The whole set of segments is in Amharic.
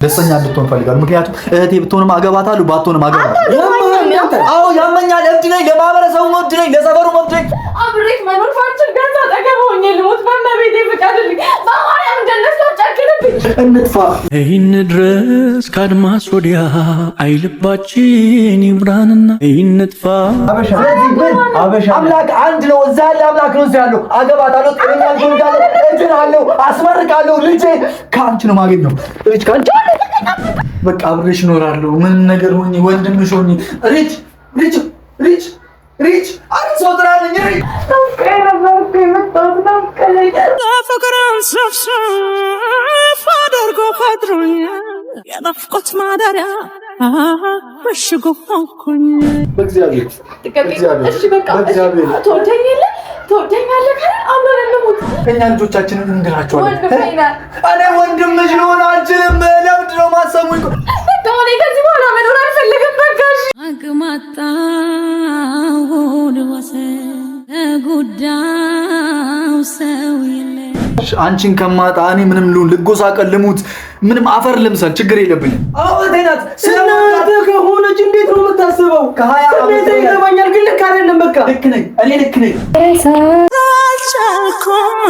ደስተኛ እንድትሆን ፈልጋለሁ። ምክንያቱም እህቴ ብትሆንም አገባታለሁ ባትሆንም አገባታለሁ። አዎ ያመኛል። እብድ ነኝ፣ ለማህበረሰቡ እብድ ነኝ፣ ለሰፈሩ እብድ ነኝ። አብሬት መኖር ፋችን ጋር ታጠገበውኝ ልሞት በመቤቴ ፍቃድልኝ በማርያም እንደነሱ ጨክንብኝ እንጥፋ። ይህን ድረስ ከአድማስ ወዲያ አይልባችን ይምራንና ይንጥፋ። አበሻ አምላክ አንድ ነው። እዛ ያለ አምላክ ነው። እዛ ያለው አገባታለሁ፣ ጤነኛ ልጅ እድራለሁ፣ አስመርቃለሁ። ልጄ ከአንቺ ነው የማገኘው። ልጅ ከአንቺ በቃ አብሬሽ እኖራለሁ። ምን ነገር ሆኜ ወንድምሽ ሆኜ ሪች ሰው ጥራልኝ። ፍቅርን ሰብስብ አድርጎ ፈጥሮኛል የናፍቆት ማደሪያ መሽጎ ሆንኩኝ። በእግዚአብሔር እሺ በቃ ትወደኛለህ ካለ አብረን እንሙት። እኛ ልጆቻችንን እንድራቸዋለን። እኔ ወንድምሽ ልሆን አልችልም። ለምንድን ነው የማሰሙኝ? እኔ ከዚህ በኋላ መኖር አልፈልግም። በቃሽ። አግማጣውን ወሰን ጉዳዩ ሰው የለ አንቺን ከማጣ እኔ ምንም ልጎሳቀል ልሙት ምንም አፈር ልምሰል ችግር የለብኝም። አወቴናት ስለማታ ከሆነች እንዴት ነው የምታስበው? ከ20 ዓመት ይገባኛል፣ ግን ልክ አይደለም። በቃ ልክ ነኝ እኔ ልክ ነኝ። አልቻልኩም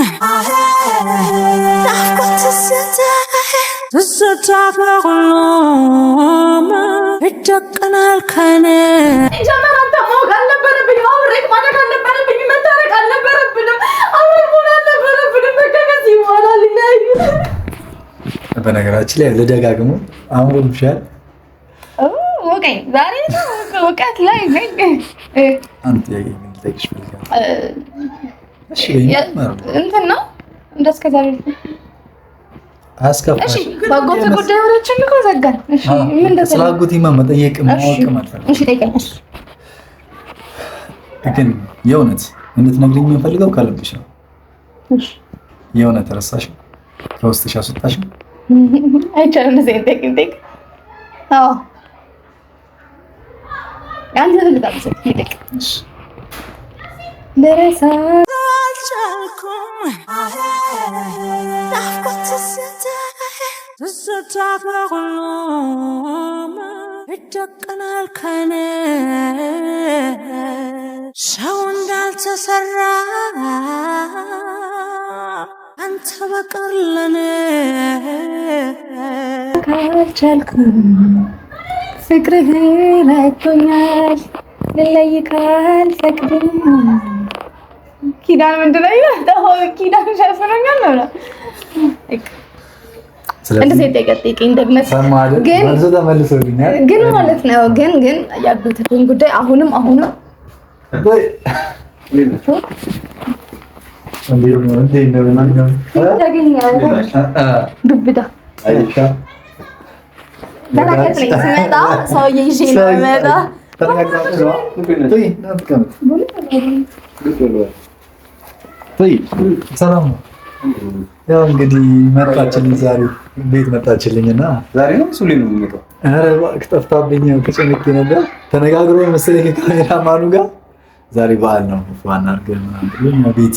ናፍቆት ስትታፈቅሎም ይጨቅናል ከኔ ጀመራንተ ማወቅ አልነበረብኝም። አብሬት ማድረግ አልነበረብኝም። መታረቅ አልነበረብንም። አብሬት መሆን አልነበረብንም። በቃ ከዚህ በኋላ ልናዩ። በነገራችን ላይ ልደጋግሞ አምሮብሻል። ወቀኝ ዛሬ ነው ወቀት ላይ ነኝ። አንተ ልጠይቅሽ ፈልጋለሁ። እሺ እንትን ነው እንደስከዛሬ አስከፋሽ። እሺ ባጎት ጉዳይ ወራችን እኮ ዘጋን። እሺ ምን እንደሰለ ስላጎቴማ መጠየቅ ማወቅ ማለት ነው። እሺ ጠይቀኝ። ግን የእውነት እንድትነግሪኝ የምፈልገው ከልብሽ ነው። እሺ የእውነት ረሳሽ ከውስጥሽ አስወጣሽ? አይቻልም እንደዚህ ጠይቅ። አዎ አንተ ልታብስ ይልቅ እሺ ደረሳ አልቻልኩም ናፍቆት ስትታፈቅሎም ይጨቅናል ከኔ ሰው እንዳልተሰራ አንተ በቀር ለኔ ካልቻልኩም ፍቅርህን አይቶኛል ልለይ ካልፈቅድም ኪዳን ምንድን ነው ይላል? ኪዳን ሸፍኖኛል ነው። እንደዚህ ጠይቀኝ ደግመህ ግን ተመልሶልኛል። ግን ማለት ነው ግን ያጎትህን ጉዳይ አሁንም ዱብዳ ስመጣ ሰውዬ ይዤ ነው የምመጣ። ሰላም ነው። ያው እንግዲህ መጣችልኝ ዛሬ ቤት መጣችልኝና ዛሬ ነው ሱሊ ነው የሚመጣው። ኧረ እባክህ ጠፍታብኝ ከጨነቄ ነበር። ተነጋግሮ መሰለኝ ከካሜራማኑ ጋር ዛሬ በዓል ነው ዋና አድርገን ምናምን ቤት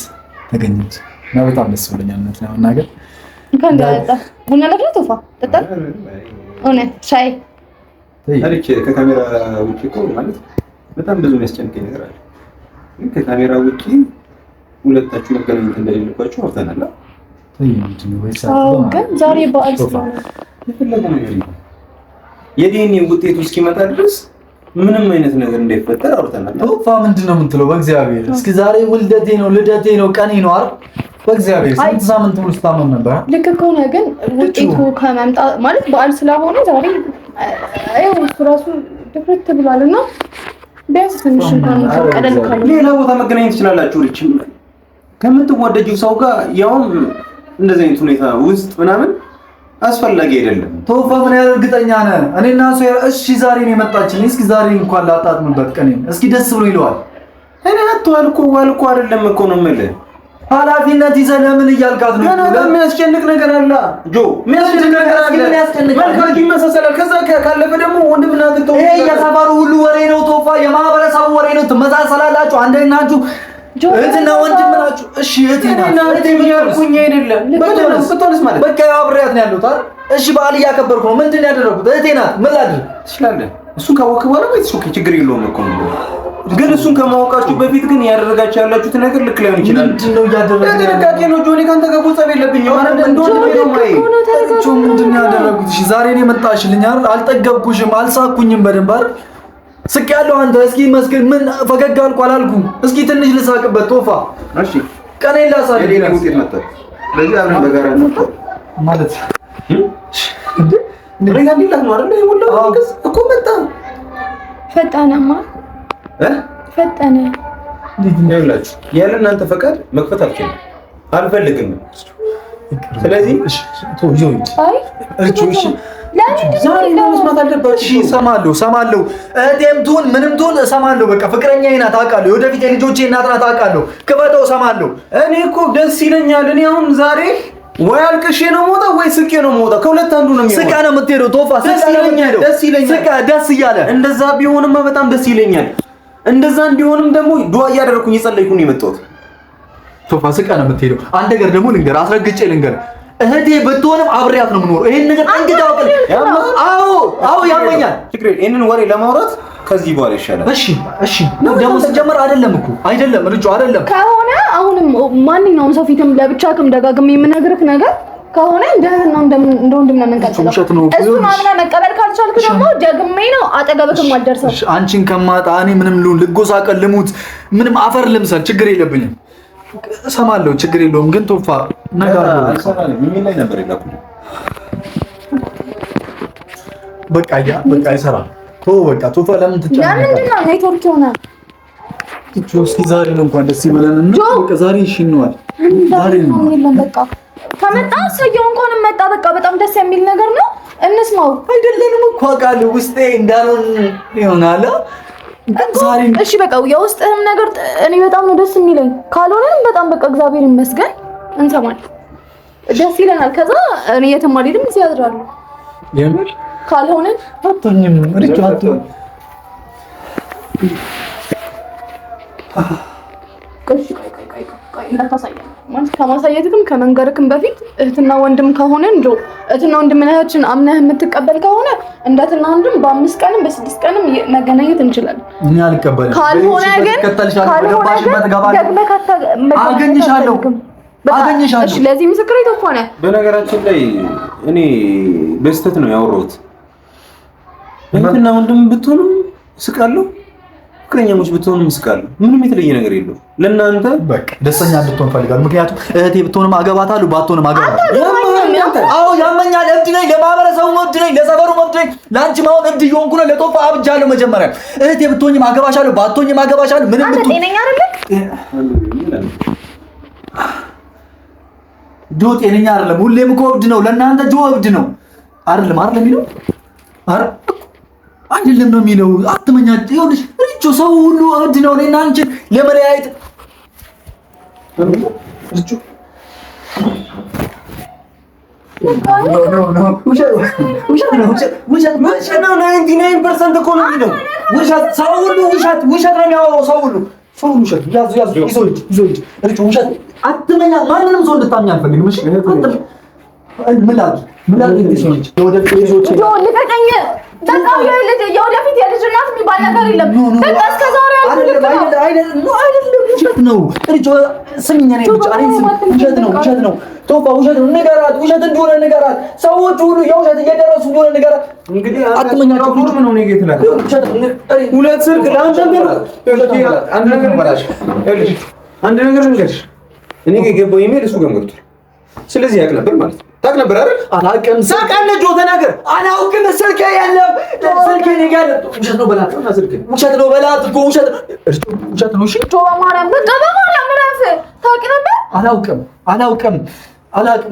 ተገኘች እና በጣም ደስ ብሎኛል። እውነት ለመናገር እንኳን ዳጣ ቡና ለብላ ቶፋ ጠጣ እውነት ሻይ ታሪክ ከካሜራ ውጪ እኮ ማለት በጣም ብዙ የሚያስጨንቀኝ ነገር አለ። ግን ከካሜራ ውጪ ሁለታችሁ መገናኘት እንደሌለባችሁ አውርተናል። ግን ዛሬ በዓል ስለሆነ የፈለገው ነገር ነው። የዲኤንኤ ውጤቱ እስኪመጣ ድረስ ምንም አይነት ነገር እንዳይፈጠር አውርተናል። ቶፋ ምንድን ነው የምትለው? በእግዚአብሔር እስኪ ዛሬ ውልደቴ ነው ልደቴ ነው ቀኔ ነው አይደል? በእግዚአብሔር ስንት ሳምንት ሙሉ ስታመም ነበር። ልክ ከሆነ ግን ውጤቱ ከመምጣት ማለት በዓል ስለሆነ ዛሬ አይው ራሱ ድፍረት ብሏልና ቢያንስ ትንሽ እንኳን ቀለል ካለ ሌላ ቦታ መገናኘት ትችላላችሁ። ልጅ ከምትወደጂው ሰው ጋር ያውም እንደዚህ አይነት ሁኔታ ውስጥ ምናምን አስፈላጊ አይደለም። ቶፋ ምን ያህል እርግጠኛ ነህ? እኔና እሱ እሺ ዛሬ ነው የመጣችልኝ። እስኪ ዛሬ እንኳን ላጣጥምበት ቀኔ እስኪ ደስ ብሎ ይለዋል። እኔ አትዋልኩ ዋልኩ አይደለም እኮ ነው የምልህ። ኃላፊነት ይዘህ ለምን እያልካት ነው? ለምን የሚያስጨንቅ ነገር አለ ጆ? የሚያስጨንቅ ነገር አለ። ምን ያስጨንቃል? መልካም ይመሳሰላል። ከዛ ካለፈ ደግሞ ወንድምና እህት ይሄ የሰፈሩ ሁሉ ወሬ ነው ቶፋ፣ የማህበረሰቡ ወሬ ነው። ትመሳሰላላችሁ፣ አንድ ናችሁ። እህትና ወንድም ናችሁ። እሺ እህቴ ናት። እህቴ ምን ያልኩኝ አይደለም። ብትሆንስ ማለት በቃ አብሬያት ነው ያለሁት አይደል? እሺ በዓል እያከበርኩ ነው። ምንድን ነው ያደረኩት? እህቴ ናት። ምን ላድርግ? ትችላለህ። እሱን ካወቅህ በኋላ ወይስ ችግር የለውም እኮ ነው። ግን እሱን ከማወቃችሁ በፊት ግን ያደረጋችሁ ያላችሁት ነገር ልክ ላይሆን ይችላል። ምንድነው ያደረጋችሁ? ጥንቃቄ ነው። ጆኒ ካንተ ጋር ጸብ የለብኝም። አረ እንደሆነ ነው ማይ ምንድነው ያደረጉት? እሺ ዛሬ ነው የመጣሽልኝ አይደል? አልጠገብኩሽም፣ አልሳኩኝም በደንብ አይደል? ስቅ ያለው አንተ እስኪ መስገን ምን ፈገግ አልኩ አላልኩም? እስኪ ትንሽ ልሳቅበት ቶፋ። እሺ ቀኔን ላሳይ። የኔ ውጤት መጣ። ስለዚህ አብረን በጋራ ነው ማለት እንዴ እንደኛ ዲላ ነው አይደል? ይሞላው እኮ መጣ። ፈጣነማ ፈጠነ ይኸውላችሁ ያለ እናንተ ፈቃድ መክፈት አልፈልግም። ስለዚህ አይ ሰማለሁ እህቴም ትሁን ምንም ትሁን እሰማለሁ። በቃ ፍቅረኛዬ ናት አውቃለሁ። የወደፊት የልጆቼ እናት ናት አውቃለሁ። ክፈተው እሰማለሁ። እኔ እኮ ደስ ይለኛል። እኔ አሁን ዛሬ ወይ አልቅሼ ነው የምወጣው ወይ ስቄ ነው የምወጣው። ከሁለት አንዱ ነው የሚሆነው። ስቃ ነው የምትሄደው ቶፋ። ደስ ይለኛል። ስቃ ደስ እያለ እንደዛ ቢሆንማ በጣም ደስ ይለኛል። እንደዛ እንዲሆንም ደግሞ ዱአ እያደረኩኝ የጸለይኩኝ ነው የመጣሁት። ቶፋ ስቃ ነው የምትሄደው። አንድ ነገር ደግሞ ልንገር፣ አስረግጬ ልንገር፣ እህቴ ብትሆንም አብሬያት ነው የምኖረው። ይሄን ነገር ጠንቅቀህ አውቀህ። አዎ ያመኛል። ችግር ይሄንን ወሬ ለማውራት ከዚህ በኋላ ይሻላል። እሺ ደግሞ ስጀምር አይደለም ልጁ አይደለም ከሆነ አሁንም ማንኛውም ሰው ፊትም ለብቻክም ደጋግሜ የምነግርህ ነገር ከሆነ እንደ ወንድም ነው የምንቀጥለው። እሱን አምነህ መቀበል ካልቻልክ ደግሞ ደግሜ ነው አጠገብክም አልደርሰው። አንቺን ከማጣ እኔ ምንም ልጎሳቀል ልሙት ምንም አፈር ልምሰል ችግር የለብኝም። እሰማለሁ ችግር የለውም። ግን ቶፋ ነገር ምን ላይ ነበር ይላኩኝ? በቃ አይሰራም። በቃ ቶፋ ለምን ትጫወታለህ? ለምንድን ነው ኔትወርክ ይሆናል? እስኪ ዛሬ ነው እንኳን ደስ ይበለን እና በቃ ዛሬ እሺ እንዋል። ዛሬ ነው በቃ ከመጣ ሰየው እንኳን መጣ። በቃ በጣም ደስ የሚል ነገር ነው። እንስማው። አይደለንም እኮ አውቃለሁ ውስጤ እንዳልሆን ይሆናል። ዛሬ እሺ በቃ የውስጥህም ነገር እኔ በጣም ነው ደስ የሚለኝ። ካልሆነም በጣም በቃ እግዚአብሔር ይመስገን እንሰማለን፣ ደስ ይለናል። ከዛ እኔ የትም አልሄድም፣ እዚህ አድራለሁ። የምር ካልሆነ አትሆኝም ሪቻርድ ከማሳየትክም ከመንገርክም በፊት እህትና ወንድም ከሆነ እህትና ወንድምነታችን አምነህ የምትቀበል ከሆነ እንደ እህትና ወንድም በ5 ቀንም በ6 ቀንም መገናኘት እንችላለን። እኔ አልቀበልም። ካልሆነ ግን አገኝሻለሁ። እሺ ለዚህ ምስክር ይተፋነ። በነገራችን ላይ እኔ በስተት ነው ያወራሁት። እህትና ወንድም ብትሆንም ስቃለሁ፣ ፍቅረኛሞች ብትሆንም ስቃለሁ። ምንም የተለየ ነገር የለውም። ለእናንተ በቃ ደስተኛ እንድትሆን ፈልጋለሁ። ምክንያቱም እህቴ ብትሆንም አገባታለሁ፣ ባትሆንም አገባታለሁ። አዎ ያመኛል። እብድ ነኝ፣ ለማህበረሰቡ እብድ ነኝ፣ ለሰፈሩ እብድ ነኝ። ለአንቺ ማሆን እብድ እየሆንኩ ነው። ለጦፋ አብጃለሁ። መጀመሪያ እህቴ ብትሆኝም አገባሻለሁ፣ ባትሆኝም አገባሻለሁ። ምንም አንተ ጤነኛ አይደለም። ጆ ጤነኛ አይደለም። ሁሌም እኮ እብድ ነው። ለእናንተ ጆ እብድ ነው አይደለም የሚለው አይደለም ነው የሚለው። አትመኛ ይኸውልሽ፣ ሪቾ ሰው ሁሉ እብድ ነው። እኔና አንቺን ለመለያየት ሪቾ ውሸት ነው። 99% እኮ ነው የሚለው ውሸት። ሰው ሁሉ ውሸት ነው የሚያወራው። ሰው ሁሉ ውሸት። ያዙ ይዞ ሪቾ ውሸት አትመኛ። ማንንም ሰው እንድታምኝ አልፈልግም። እሺ ምን ላድርግ የወደፊት ልጆቼ ልቀቀኝ። በቃ የወደፊት የልጅ እናት የሚባል ነገር የለም። በቃ እስከ ዛሬ አይደለም ውሸት ነው። ስሚኝ፣ እኔ ብቻ ውሸት ነው ቶፋ፣ ውሸት ነው። ንገራት፣ ውሸት እንደሆነ ንገራት። ሰዎች ሁሉ የውሸት እየደረሱ እንደሆነ ንገራት። እንግዲህ አትመኛቸው። ምን ነው ነገ ትላለህ? ሁለት ስልክ ለአንተ አንድ ነገር ልንገርሽ። እኔ የገባው ኢሜል እሱ ጋር ገብቷል። ስለዚህ ያውቅ ነበር ማለት ነው። ታውቅ ነበር አይደል? አላውቅም። ሳቃለህ ጆ ተናገር። አላውቅም። ስልኬ የለም። ስልኬ እኔ ጋር ውሸት ነው በላት። ውሸት ነው በላት እኮ ውሸት ነው። እሺ ጆ በማርያም ረፍ ታውቅ ነበር። አላውቅም።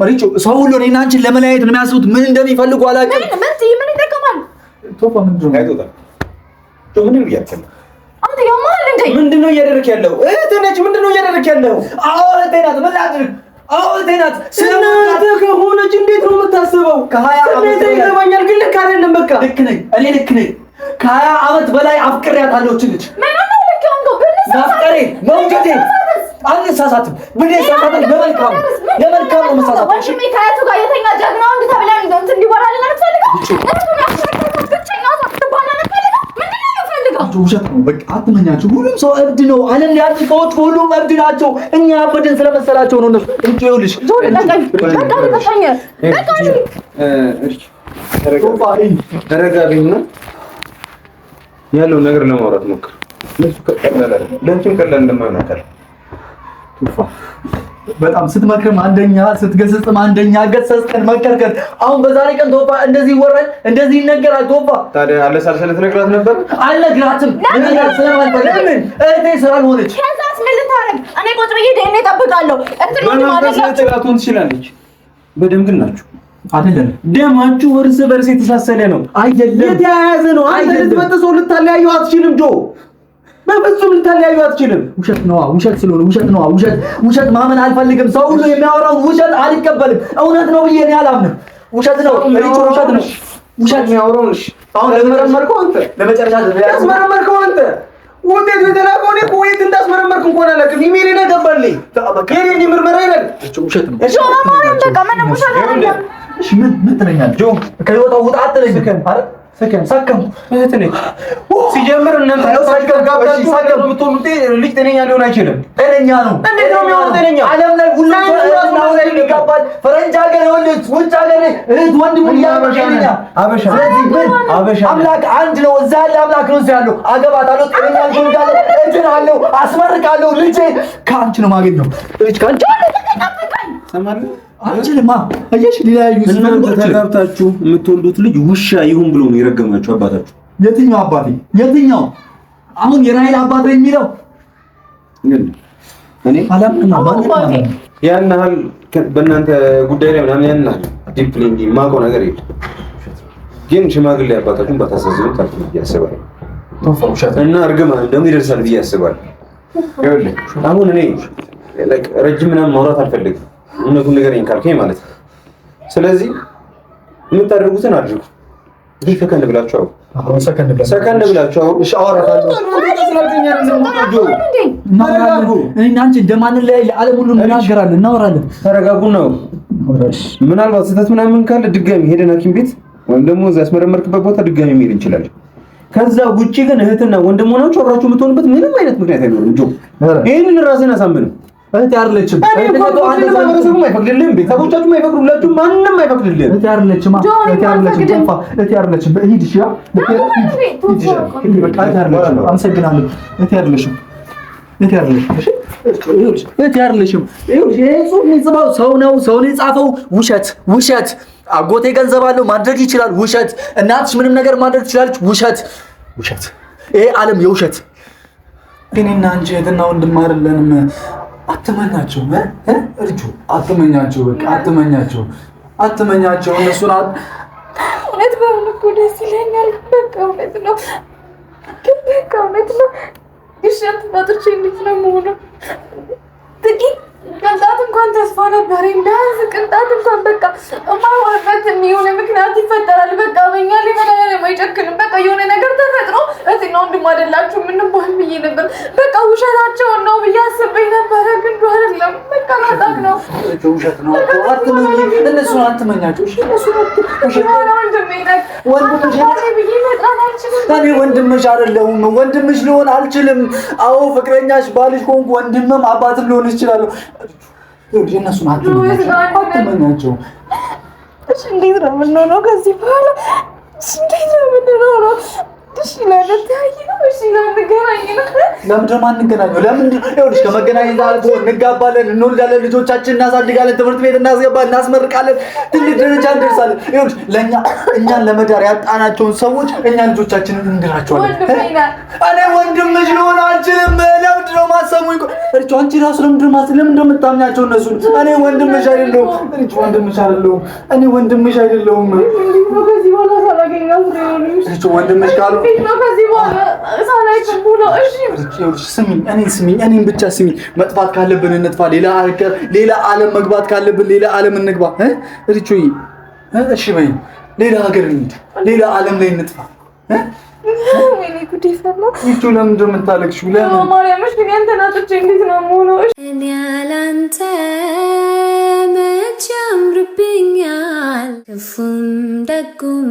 ሪቾ ሰው ሁሉ እኔና አንቺን ለመለያየት ነው የሚያስቡት። ምን እንደሚፈልጉ አላውቅም። ምን ይጠቀማል? ቶፋ ምንድን ነው አይቶታል። ጆ ምንድን ነው እያደረክ አንተ ያማል እንዴ? ምንድን ነው እያደረክ ያለው? እህትህ ነች። ምንድን ነው እያደረክ ያለው? አዎ እህቴ ናት። ምን ላድርግ? አዎ እህቴ ናት። እናንተ ከሆነች እንዴት ነው የምታስበው? ስሜት ይገባኛል፣ ግን ልክ አይደለም። በቃ ልክ ነኝ። ከ20 ዓመት በላይ አፍቅሬያታለሁ። ልጅ ምን ነው ልክ ነው? ማፍቀሬ መውደዴ አንሳሳትም። ብንሳሳትም ለመልካም ነው መሳሳት። ወንድሜ ከአያቱ ጋር የተኛ ጀግና ወንድ ተብለን እንትን እንዲወራልን አትፈልግም? ውሸት ነው። በቃ አትመኛቸው። ሁሉም ሰው እብድ ነው። ዓለም ላይ ያሉ ሰዎች ሁሉም እብድ ናቸው። እኛ አበድን ስለመሰላቸው ነው እነሱ። ይኸውልሽ ተረጋግኝና ያለውን ነገር ለማውራት ሞክር። ለእንትን ቀላል እንደማይሆን አውቃለሁ። በጣም ስትመክርም አንደኛ ስትገስጽም አንደኛ ገሰጽከን መከርከን። አሁን በዛሬ ቀን ቶፋ እንደዚህ ይወራል እንደዚህ ይነገራል። ቶፋ ታዲያ አለሳልሰለት ነግራት ነበር። አልነግራትም። ለምን እህቴ ስላልሆነች ከዛስ ምን ልታረግ? እኔ ቁጭ ብዬ ደህና እጠብቃለሁ። እንትን ነው ማለት ነው። ትላቱን ትችላለች። በደም ግን ናችሁ አይደለም። ደማችሁ እርስ በርስ የተሳሰለ ነው አይደለም፣ የተያያዘ ነው። አንተ ልትበጥሶ ልታለያየው አትችልም ጆ፣ በፍጹም ልታለያየው አትችልም። ውሸት ነው። ውሸት ስለሆነ ውሸት ነው። ውሸት ማመን አልፈልግም። ሰው ሁሉ የሚያወራው ውሸት አልቀበልም። እውነት ነው ብዬ እኔ አላምንም። ውሸት ነው። ውሸት ነው። ውሸት የሚያወራው እሺ፣ አሁን ለመረመርከው አንተ ለመጨረሻ ያስመረመርከው አንተ ውጤቱ የተላከው እኔ እኮ የት እንዳስመረመርክ እንኳን አላውቅም። ኢሜል ላይ ገባልኝ። የኔ ምርመራ ይላል። ውሸት ነው። እሺ ማማን በቃ ምንም ውሸት አይደለም። እሺ ምን ትለኛለህ ጆ? ከህይወታው ውጣ አትለኝ። ሰከም እህት ነች። ሲጀምር እናንተ ልጅ ጤነኛ ሊሆን አይችልም። ጤነኛ ነው። እንዴት ነው የሚሆነው ጤነኛ? ዓለም ላይ ሁሉ ሰው ይጋባል። ፈረንጅ ሀገር ይኸውልህ፣ ውጭ ሀገር እህት ወንድም እያበሻኛ አበሻ። ስለዚህ ምን አበሻ አምላክ አንድ ነው። እዛ ያለ አምላክ ነው። እዛ ያለው አገባታለሁ፣ ጤነኛ ልጅ አለ፣ እንትን አለው፣ አስመርቃለሁ። ልጄ ከአንቺ ነው የማገኘው። ልጅ ከአንቺ ሰማለህ? አንቺልማ አየሽ፣ ሊለያዩ እናንተ ተጋብታችሁ የምትወልዱት ልጅ ውሻ ይሁን ብሎ ነው የረገማችሁ አባታችሁ። የትኛው አባቴ? የትኛው? አሁን የራሔል አባት ነው የሚለው ግን እኔ አላምንም። ያን ያህል በእናንተ ጉዳይ ላይ ምናምን ያን ያህል ዲፕሊ እንጂ የማውቀው ነገር የለም። ግን ሽማግሌ አባታችሁን ባታሳዝኑት አልኩ ብዬ አስባለሁ። እና እርግማን ደግሞ ይደርሳል ብዬ አስባለሁ። ይኸውልህ አሁን እኔ ረጅም ምናምን ማውራት አልፈልግም። እውነቱን ንገረኝ ካልከኝ ማለት ነው። ስለዚህ የምታደርጉትን አድርጉ። ይህ ሰከን ብላችሁ ሰከን ብላችሁ እሺ፣ አወራታለሁ። እኔና አንቺ እንደማንለያይ ለዓለም ሁሉ እናገራለን፣ እናወራለን። ተረጋጉ ነው። ምናልባት ስህተት ምናምን ካለ ድጋሚ ሄደን ሐኪም ቤት ወይም ደግሞ እዛ ያስመረመርክበት ቦታ ድጋሚ መሄድ እንችላለን። ከዛ ውጪ ግን እህትና ወንድም ሆናችሁ አብራችሁ የምትሆኑበት ምንም አይነት ምክንያት አይኖርም። ጆ ይሄንን ራስህን አሳምነው። እህት አይደለችም። ማህበረሰቡም አይፈቅድልህም፣ ቤተሰቦቻችሁም አይፈቅዱላችሁም፣ ማንም አይፈቅድልህም። እህት አይደለችም። ሂድ እሺ፣ አመሰግናለሁ። እህት አይደለችም። ይሄ ጽሑፍ የሚጽፈው ሰው ነው የጻፈው። ውሸት። አጎቴ ገንዘብ አለው ማድረግ ይችላል። ውሸት። እናትሽ ምንም ነገር ማድረግ ትችላለች። ውሸት። ይሄ ዓለም የውሸት። እኔና አንቺ እህትና ወንድም አይደለንም። አትመኛቸው እርጁ፣ አትመኛቸው። በቃ አትመኛቸው። እነሱን እውነት በእውነት እኮ ደስ ይለኛል። በቃ እውነት ነው። እሺ አትናጥቼ እንዴት ነው የምሆነው? ጥቂት ቅንጣት እንኳን ተስፋ ነበረኝ። ቢያንስ ቅንጣት እንኳን በቃ እማወራበት የሆነ ምክንያት ይፈጠራል። በቃ በእኛ ላይ መድኃኒዓለም አይጨክንም። በቃ የሆነ ነገር ተፈጥሮ እህትና ወንድም አይደላችሁ ምንባል ብዬ ነበር። በቃ ውሸታቸውን ነው ብዬ አስቤ ነበረ። ግን አይደለም። በቃ ናጣቅ ነው። ውሸት ነው። እነሱን አትመኛቸው። እኔ ወንድምሽ አይደለሁም። ወንድምሽ ልሆን አልችልም። አዎ ፍቅረኛሽ፣ ባልሽ ሆንኩ፣ ወንድምም አባትም ልሆን ይችላል። እነሱን አትመኛቸው። እሺ እንዴት ነው የምንሆነው ከዚህ በኋላ? እንዴት ነው የምንሆነው? እሺ ለምንድን ነው አንገናኘው? ይኸውልሽ ከመገናኘት አልፎ እንጋባለን፣ እንወልዳለን፣ ልጆቻችን እናሳድጋለን፣ ትምህርት ቤት እናስገባለን፣ እናስመርቃለን፣ ትልቅ ደረጃ እንደርሳለን። ይኸውልሽ እኛን ለመዳር ያጣናቸውን ሰዎች እኛ ልጆቻችንን እንድራቸዋለን። እኔ ወንድምሽ ልሆን አልችልም። ለምንድን ነው የማትሰሙኝ? አንቺ እራሱ ለምንድን ነው የምታምኛቸው እነሱን? እኔ ወንድምሽ አይደለሁም። ወንድምሽ ካሉ እኔን ብቻ ስሚኝ። መጥፋት ካለብን እንጥፋ። ሌላ ዓለም መግባት ካለብን ሌላ ዓለም እንግባ። እሺ በይኝ። ሌላ ሀገር እንሂድ። ሌላ ዓለም ላይ እንጥፋ። ወይኔ ጉዴ ፈላ። ይቹ ለምንድን ነው የምታለቅሽው? ለምን ማርያምሽ ግን ያንተን አጥቼ እንዴት ነው የምሆነው? እኔ ያላንተ መች ያምርብኛል፣ ክፉም ደጉም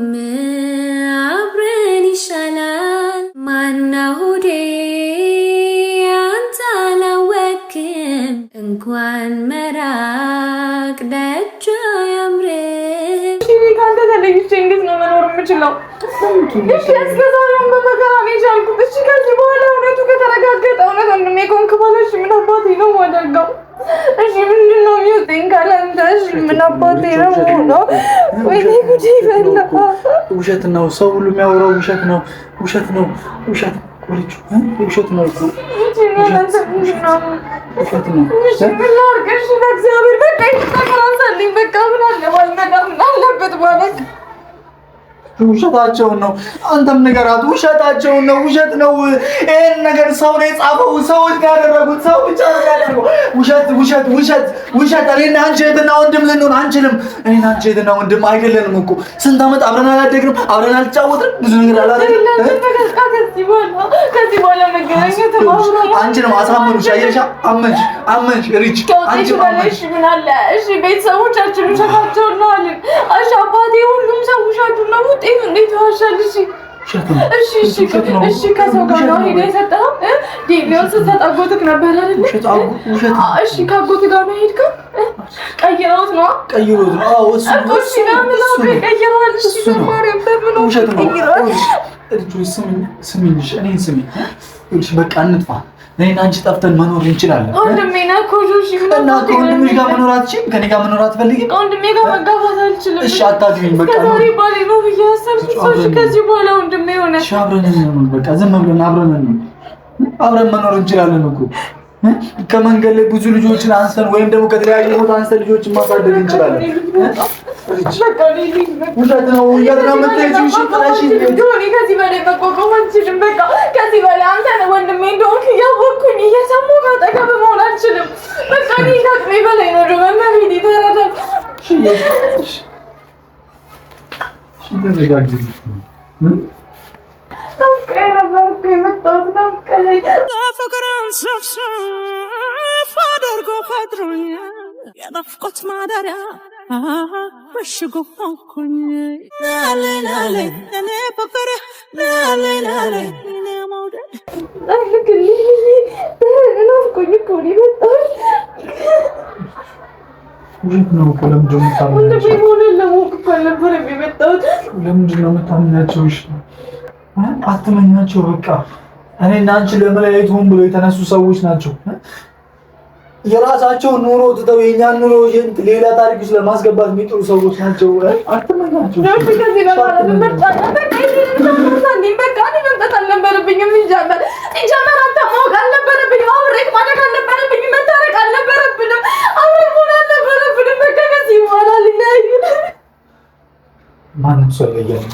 አብረን ይሻላል። ማና ሆዴ አንተ አላወክም፣ እንኳን መራቅ ደጃ ያምርም። ከአንተ ተለይቼ እንዴት ነው መኖር የምችለው? እሺ እስከዛሬም በመከራ ነው የቻልኩት። እሺ ከዚህ በኋላ እውነቱ ከተረጋገጠ እውነት ወንድሜ ከሆንክ በኋላ እሺ ምን አባቴ ነው የማደርገው? እሺ ምንድን ነው የሚወጣኝ ካላንተ? እሺ ምን አባቴ ነው የምሆነው? ወይኔ ጉዴ ፈላ። ውሸት ነው፣ ሰው ሁሉ የሚያወራው ውሸት ነው። ውሸት ነው፣ ውሸት ቆልጭ ውሸት ነው እኮ ውሸት ነው። እሺ ምን ላድርግ? እሺ በእግዚአብሔር በቃ ይተቀራንሳልኝ። በቃ ምን አለ ባልመጣ ምን አለበት ማለት ውሸታቸውን ነው። አንተም ንገራት፣ ውሸታቸውን ነው። ውሸት ነው። ይሄን ነገር ሰው ነው የጻፈው፣ ሰዎች ጋር ያደረጉት፣ ሰው ብቻ ነው ያደረገው። ውሸት ውሸት ውሸት ውሸት። እኔና አንቺ እህትና ወንድም ልንሆን አንችልም። እኔና አንቺ እህትና ወንድም አይደለንም እኮ። ስንት ዓመት አብረን አላደግንም፣ አብረን አልጫወትንም፣ ብዙ ነገር አላደግንም። ከዚህ በኋላ መገናኘት አንቺ ነው አሳመኑሽ። አየሻ? አመንሽ ሪች አንቺ ማለት ምን አለ? እሺ ቤተሰቦቻችን ውሸታቸውን ነው አልን። እሺ አባቴ ሁሉም ሰው ውሸቱን ነው። እንዴት ዋሻል? እሺ ከሰው ጋር ነው ሄደህ የሰጠኸው? ዲቪውን ስትሰጣጎትክ ነበር አይደል? እሺ ከአጎት ጋር ነው ሄድከው? ቀይረውት ነው? አዎ እሱ እሺ ለምን ቀይረዋል? እሺ በማርያም በምን ነው ቀይረዋል? ስሚኝ፣ እኔን ስሚኝ። በቃ እንጥፋ። እኔና አንቺ ጠፍተን መኖር እንችላለን። ወንድሜ ነህ እኮ ጆሺ። እና ከወንድምሽ ጋር መኖር አትችይም? ከኔ ጋር መኖር አትፈልጊም? ከወንድሜ ጋር መጋባት አልችልም። እሺ አታግቢኝ። በቃ ከዛሬ ባሌ ነው ብዬ አሰብኩት። እሺ ከዚህ በኋላ ወንድሜ ሆነ። እሺ አብረን እንኖር። በቃ ዝም ብለን አብረን መኖር እንችላለን እኮ። ከመንገድ ላይ ብዙ ልጆችን አንስተን ወይም ደግሞ ከተለያዩ ቦታ አንስተን ልጆችን ማሳደግ እንችላለን። ውሸት ነው የምትሄጂው? እሺ ጥለሽኝ ከዚህ በላይ መቋቋም አልችልም። በቃ ከዚህ በላይ አንተ ወንድሜ እንደሆንክ እያወቅኩኝ እየሰማሁ ካጠገብህ መሆን አልችልም። በቃ እኔ ከአቅሜ በላይ ነው። መመሪት የተረዳል። ፍቅርን ስፍስፍ አድርጎ ፈጥሮኛል፣ የናፍቆት ማደሪያ በሽጎ ሆንኩኝ። ላሌ እኔ ፍቅር ላሌ እኔ መውደድ ናፍቆኝ እኮ ነው የመጣሁት። ውሸት ነው እኮ። ለምንድን ነው የምታምናቸው? ለማወቅ እኮ አልነበረም የመጣሁት። ለምንድን ነው የምታምናቸው? እሺ አትመኛቸው። በቃ እኔና አንቺ ለመለያየት ሆን ብሎ የተነሱ ሰዎች ናቸው። የራሳቸውን ኑሮ ትተው የኛን ኑሮ ሌላ ታሪክ ውስጥ ለማስገባት የሚጥሩ ሰዎች ናቸው። አትመኛቸው። ማንም ሰው ያያል።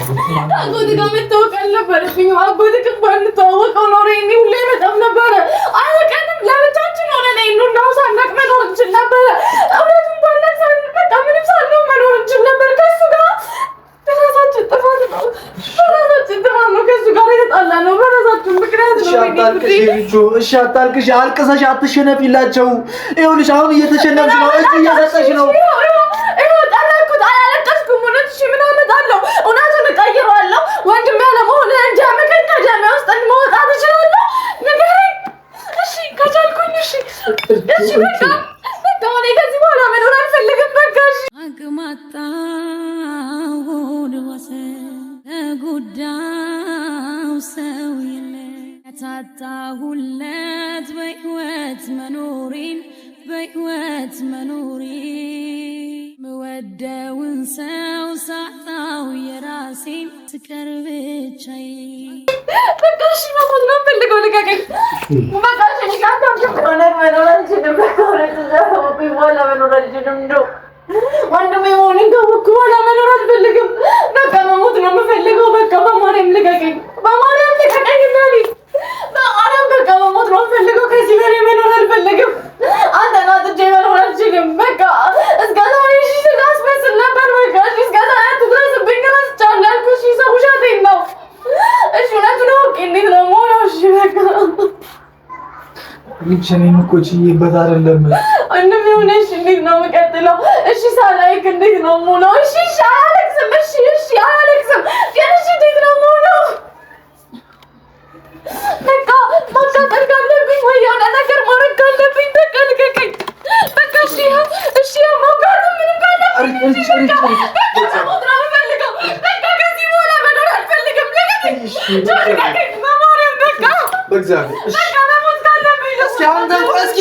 አጎት ጋር መታወቅ አልነበረብኝ። አጎት ጋር ባንተዋወቀው ኖሮ እኔ ሁሌ መጣም ነበረ። አለቀንም ለብቻችን ሆነ ነው እንደው ሳናቅ መኖር እንችል ነበረ። አብረን ባላሳን በቃ ምንም ሳንለው መኖር እንችል ነበር። ከሱ ጋር በራሳችን ጥፋት ነው። ከሱ ጋር የተጣላ ነው። በራሳችን ምክንያት ነው። እሺ አታልቅሽ። አልቅሰሽ አትሸነፊላቸው። ይኸውልሽ አሁን እየተሸነፍሽ ነው። እጅ እየሰጠሽ ነው። ምን አመጣለሁ? እውነቱን እቀይረዋለሁ። ወንድሜ ያለመሆን እንጂ አመከኝ ከደሜ ውስጥ መውጣት እችላለሁ። ንገረኝ እሺ ከቻልኩኝ። እሺ በቃ እኔ ከዚህ በኋላ መኖር አልፈልግም። በቃ እሺ አግማጣው ወሰን ጉዳው ሰው የለ ከታጣሁለት በሕይወት መኖሬ ምወደውን ሰው ሳጣው የራሴን ስቀር ብቻዬ። በቃ እሺ መሞት ነው የምፈልገው። ልቀቀኝ በቃ እሺ። መኖር አልችልም። በቃ በኋላ መኖር አልችልም። እንደው ወንድሜ መሆኔን ካወቅኩ በኋላ መኖር አልፈልግም። በቃ መሞት ነው የምፈልገው። በቃ በማርያም ልቀቀኝ፣ በማርያም ልቀቀኝ። በማርያም በቃ መሞት ነው የምፈልገው። ከዚህ በላይ መኖር አልፈልግም። አንተን አጥቼ መኖር አልችልም። በቃ እስከ ዛሬ እሺ ስላስመስል ነበር። በቃ እሺ እስከ ዛሬ አትድረስብኝ። ረስቻለሁ ያልኩሽ ሰው ውሸቴን ነው። እሺ እውነት ልጅነኝ እኮ ችዬበት አይደለም። ወንድሜ ሆነሽ እንዴት ነው የምቀጥለው? እሺ ሳላይክ እንዴት ነው የምውለው? እሺ አያለቅስም። እሺ አያለቅስም። ግን እሺ እንዴት ነው የምውለው? በቃ ማቃጠል ካለብኝ ወይ የሆነ ነገር ማድረግ ካለብኝ በቃ ልቀቀኝ። በቃ እሺ ማውቃት ምንም ካለብኝ በቃ ሞት ነው የምፈልገው። በቃ ከዚህ በኋላ መኖር አልፈልግም። ልቀቀኝ በማርያም በቃ በእግዚአብሔር በቃ መሞት ካለብኝ እስኪ አንተ እስኪ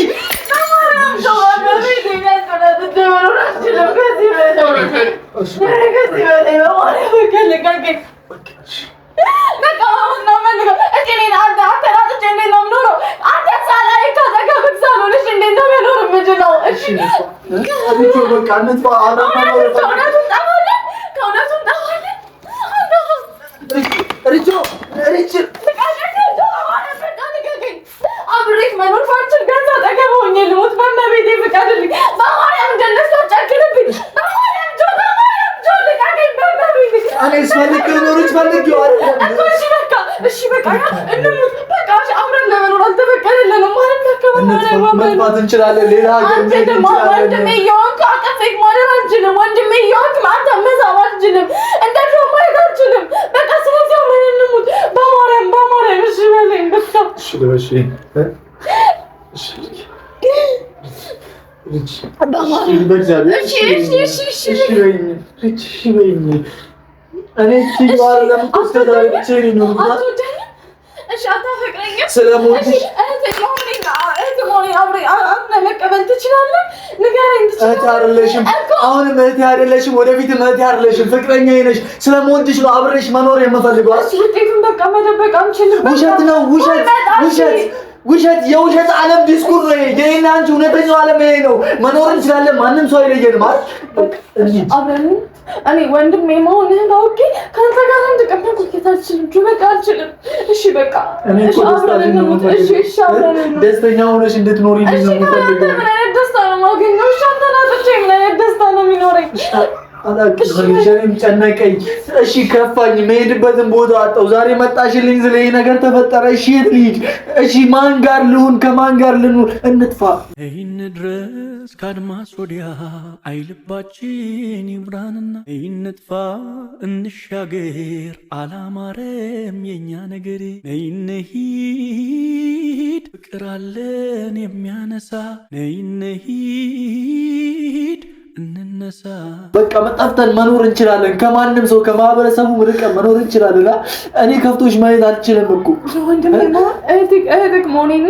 አብሬት መኖር ባልችል ገንዘብ አጠገብ ሆኜ ልሞት በመቤቴ ፍቀድልኝ። በማርያም እንደነሱ አጨክንብኝ። በማርያም ጆ ልቀቀኝ። በመቤቴ እኔ ስፈልግ ኖሮች ፈልጌው አይደለም እኮ እሺ በቃ እንሙት በቃ አብረን ለመኖር አልተፈቀደልንም ማለት ነው። መጥፋት እንችላለን። ሌላ ሀገር መሄድ እንችላለን። ወንድሜ እየሆንክ አቀፌክ ማደር አልችልም። ወንድሜ እየሆንክ አንተ መሳብ አልችልም። እንደ ድሮ ማየት አልችልም። በቃ ስለዚህ አብረን እንሙት። በማርያም እሺ በለኝ በቃ እሺ ልበሽ መቀበል ትችላለህ? ንገረኝ። አሁንም እህቴ አይደለሽም፣ ወደፊትም እህቴ አይደለሽም፣ ፍቅረኛዬ ነሽ። ስለምወድሽ ነው አብሬሽ መኖር የምፈልገው። ውጤቱን በቃ መደበቅ አንችልም። ውሸት ነው ውሸት፣ የውሸት ዓለም ዲስኩር ነው። የኔና አንቺ እውነተኛው ዓለም ይሄ ነው። መኖር እንችላለን። ማንም ሰው አይለየንም አይደል? እኔ ወንድሜ መሆንህን አውቄ ከአንተ ጋር አንድ ቀን መቆየት አልችልም። በቃ አልችልም። እሺ በቃ ደስተኛ ሆነሽ እንድትኖሪ ነው የምፈልገው። ምን አይነት ደስታ ነው የማገኘው? እሺ አንተን አጥቼ ምን አይነት ደስታ ነው የሚኖረኝ? አላውቅም። ጨነቀኝ። እሺ ከፋኝ። መሄድበትን ቦታ አጣሁ። ዛሬ መጣሽልኝ ስለ ይሄ ነገር ተፈጠረ። እሺ የት ልሂድ? እሺ ማን ጋር ልሁን? ከማን ጋር ልኑር? እንጥፋ። ይህን ድረስ ከአድማስ ወዲያ አይልባችን ይምራንና ይንጥፋ እንሻገር። አላማረም የኛ ነገር ነይነሂድ ፍቅር አለን የሚያነሳ ነይነሂድ እንነሳ። በቃ መጣፍተን መኖር እንችላለን። ከማንም ሰው ከማህበረሰቡ ርቀን መኖር እንችላለን። እኔ ከፍቶሽ ማየት አልችልም እኮ ወንድሜ እህትህ መሆኔን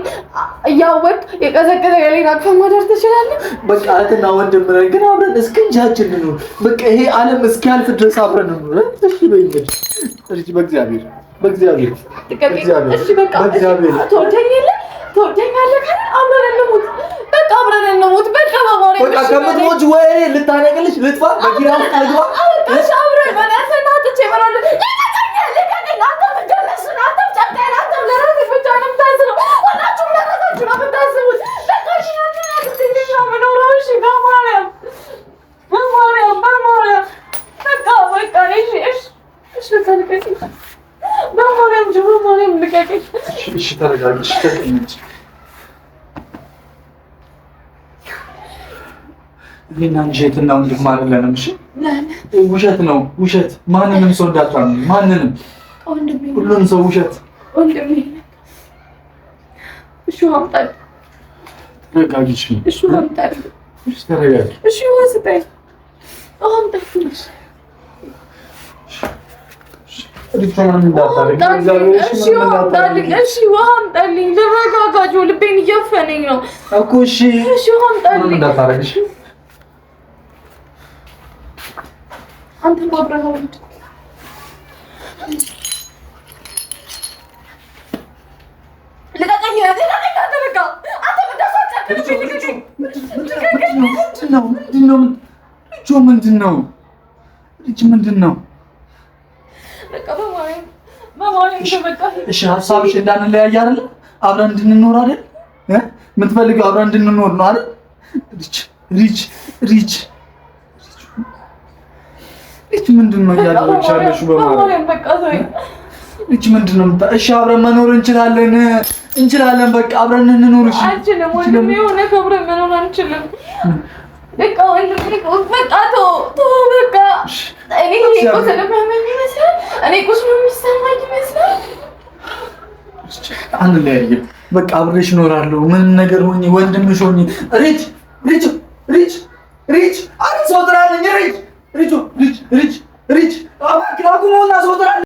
እያወቅህ የቀዘቀዘ ገሌን አቅፈህ ማደር ትችላለህ። በቃ እህትና ወንድም ነን፣ ግን አብረን እስከ እንጃችን እንኑር። በቃ ይሄ ዓለም እስኪያልፍ ድረስ አብረን እንኑር። እሺ በእንግዲህ እሺ፣ በእግዚአብሔር እሺ በቃ ትወደኛለህ ካለ አብረን እንሙት። በቃ አብረን እንሙት። በቃ በማርያም በቃ ከምትሞች ወይ ልታነቅልሽ ልጥፋ መኪና ውስጥ አልግባ። እሺ አብረን በእናትህ አጥቼ እበላለሁ። ልቀቀኝ። አንተ ብትደርስና አንተ ጨካኝ፣ አንተ ለራስህ ብቻ ነው የምታስበው። ሁላችሁም ለራሳችሁ ነው የምታስቡት። በቃ እሺ አንተ ትንሽ ነው የምኖረው። እሺ በማርያም በቃ እሺ በቃ ልቀቀኝ። በማርያም ልቀቀኝ። እሺ ተረጋጊ። እሺ ተቀመጭ። እኔና አንቺ እህትና ወንድም አይደለንም። እሺ ውሸት ነው ውሸት። ማንንም ሰው እንዳታምኑ። ማንንም ሁሉም ሰው ውሸት። ወንድሜ እሺ አምጣልኝ። ተረጋጊ። እሺ አምጣልኝ። እሺ ተረጋጊ። እሺ ወስደኝ አምጣልኝ። አምጣልኝ። ልረጋጋ። ልቤን እያፈነኝ ነው እኮ። እሺ አምጣልኝ። አንተ ማብረሃው ምንድን ነው? እሺ ሀሳብሽ እንዳንለያይ አይደል? አብረን እንድንኖር አይደል? የምትፈልጊው አብረን እንድንኖር ነው አይደል? ሪች ምንድን ነው ያደረግሽ? በማለት እቺ ምንድነው? እሺ አብረን መኖር እንችላለን። በቃ አብረን እንኖር። እሺ አንችልም ወንድሜ፣ የሆነ አብረን መኖር አንችልም። በቃ ወንድሜ በቃ ተው በቃ። እኔ እኮ ስለማመኝ ይመስላል። እኔ ቁስሉ የሚሰማኝ ይመስላል። አንለያይም። በቃ አብሬሽ እኖራለሁ። ምንም ነገር ሆኜ ወንድምሽ ሆኜ ሪች አንድ ሰው ጥራልኝ። ሪች አባክራኩ ነውና ሰው ጥራልኝ።